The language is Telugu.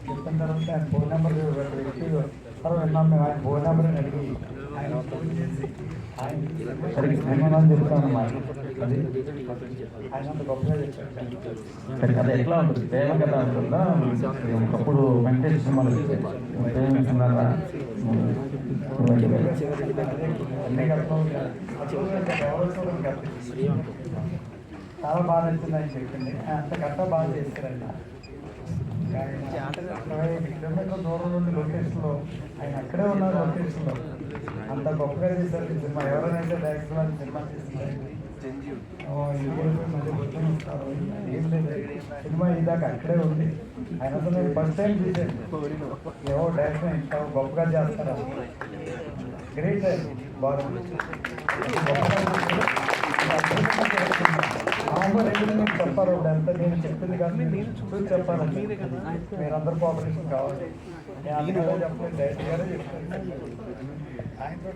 చెప్పిన తర్వాత ఆయన ఫోన్ నెంబర్ వ్యక్తి వస్తారు విన్నాం మేము ఆయన ఫోన్ నెంబర్ అడిగి ఆయన ఫోన్ చేసి ఆయన చెప్తాను అన్నమాట. అది ఆయన అంత గొప్పగా చెప్పారు. అది ఎట్లా ఉంటుంది ప్రేమ కథ ఉంటుందా? ఒకప్పుడు వెంకటేశ్వర సినిమాలు ప్రేమిస్తున్నారా? అన్నీ కథలు చాలా బాగా నచ్చింది ఆయన చెప్పింది. అంత కథ బాగా చేస్తారండి. 25 కిలోమీటర్ల దూరం నుండి లొకేషన్లో ఆయన అక్కడే ఉన్నారు. లొకేషన్లో అంత గొప్పగా చేశారు ఈ సినిమా. ఎవరైనా డైరెక్టర్ వాళ్ళు సినిమా చేస్తున్నారు ఏం లేదు, సినిమా ఇదాకా అక్కడే ఉంది. ఆయన అసలు నేను ఫస్ట్ టైం చూసాను. ఏవో డైరెక్టర్ ఇంత గొప్పగా చేస్తారా, గ్రేట్ బాగుంది. మీకు చెప్పాలి అంతా నేను చెప్పింది కానీ చూసి చెప్పాలండి. మీరందరూ కోఆపరేషన్ కావాలి. నేను అందులో చెప్పలేదు, డైరెక్ట్ గారే చెప్తాను. ఆయనతో